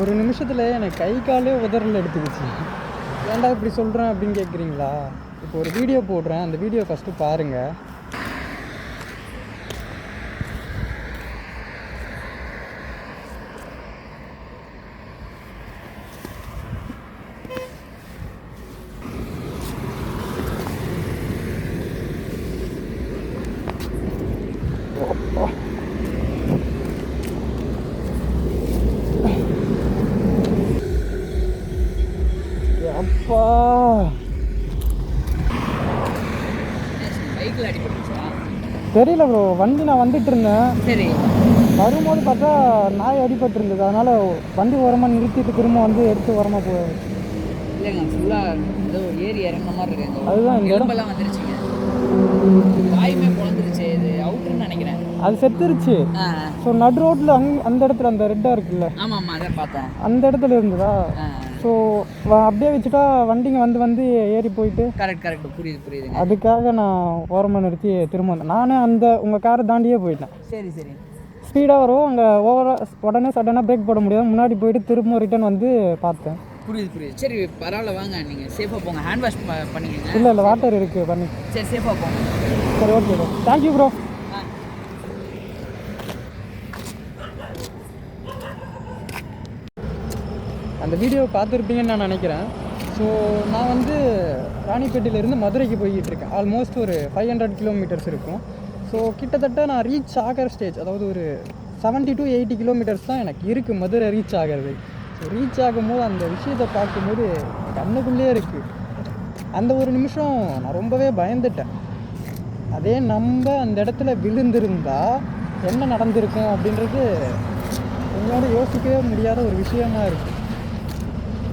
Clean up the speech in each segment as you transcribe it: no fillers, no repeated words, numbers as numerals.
ஒரு நிமிஷத்தில் எனக்கு கை காலே உதறல் எடுத்துக்கிச்சு. ஏன்டா இப்படி சொல்கிறேன் அப்படின்னு கேட்குறீங்களா? இப்போ ஒரு வீடியோ போடுறேன், அந்த வீடியோ ஃபஸ்ட்டு பாருங்கள். அப்பா பைக்கில் அடிபட்டுச்சா? தெரியல ப்ரோ. வண்டி நான் வந்துட்டு இருந்தேன். சரி. வரும்போது பார்த்தா நாய் அடிபட்டு இருந்தது. அதனால் வண்டி ஓரமாக நிறுத்திட்டு திரும்ப வந்து எடுத்து ஓரமாக போய் இல்லைங்க, ஃபுல்லாக ஏதோ ஏறி இறங்குற மாதிரி இருக்குங்க. அதுதான் இந்த இடம்பெல்லாம் வந்துருச்சுங்க. காயுமே குழந்துருச்சு. இது அவுட்ருன்னு நினைக்கிறேன். அது செத்துருச்சு. ஸோ நடு ரோட்டில் அந்த இடத்துல அந்த ரெட்டாக இருக்குல்ல, ஆமாம் அதை பார்த்தேன். அந்த இடத்துல இருந்ததா. ஸோ அப்படியே வச்சுட்டா வண்டிங்க வந்து ஏறி போயிட்டு. கரெக்ட் புரியுதுங்க. அதுக்காக நான் ஓரமாக நிறுத்தி திரும்ப வந்தேன். நானே உங்கள் காரை தாண்டியே போயிட்டேன். சரி. ஸ்பீடாக வரும், அங்கே உடனே சடனாக பிரேக் போட முடியாது. முன்னாடி போயிட்டு திரும்ப ரிட்டர்ன் வந்து பார்த்தேன். புரியுது. சரி பரவாயில்ல, வாங்க நீங்கள் சேஃபாக போங்க. ஹேண்ட் வாஷ் பண்ணிக்கங்க. இல்லை வாட்டர் இருக்குது பண்ணி. சரி சேஃபாக போங்க. சரி ஓகே ப்ரோ, தேங்க்யூ ப்ரோ. அந்த வீடியோ பார்த்துருப்பீங்கன்னு நான் நினைக்கிறேன். ஸோ நான் வந்து ராணிப்பேட்டையிலேருந்து மதுரைக்கு போய்கிட்டு இருக்கேன். ஆல்மோஸ்ட் ஒரு 500 கிலோமீட்டர்ஸ் இருக்கும். ஸோ கிட்டத்தட்ட நான் ரீச் ஆகிற ஸ்டேஜ், அதாவது ஒரு 70 to 80 கிலோமீட்டர்ஸ் தான் எனக்கு இருக்குது மதுரை ரீச் ஆகிறது. ஸோ ரீச் ஆகும்போது அந்த விஷயத்தை பார்க்கும்போது கண்ணுக்குள்ளே இருக்குது. அந்த ஒரு நிமிஷம் நான் ரொம்பவே பயந்துட்டேன். அதே நம்ம அந்த இடத்துல விழுந்திருந்தா என்ன நடந்திருக்கும் அப்படின்றது என்னோட யோசிக்கவே முடியாத ஒரு விஷயமா இருக்குது.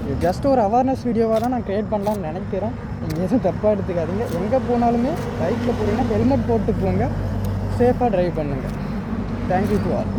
இது ஜஸ்ட் ஒரு அவேர்னஸ் வீடியோவாக தான் நான் க்ரியேட் பண்ணலான்னு நினைக்கிறேன். நீங்கள் எதுவும் தப்பாக எடுத்துக்காதீங்க. எங்கே போனாலுமே பைக்கில் போகிறீங்கன்னா ஹெல்மெட் போட்டு போங்க, சேஃபாக ட்ரைவ் பண்ணுங்கள். Thank you to all.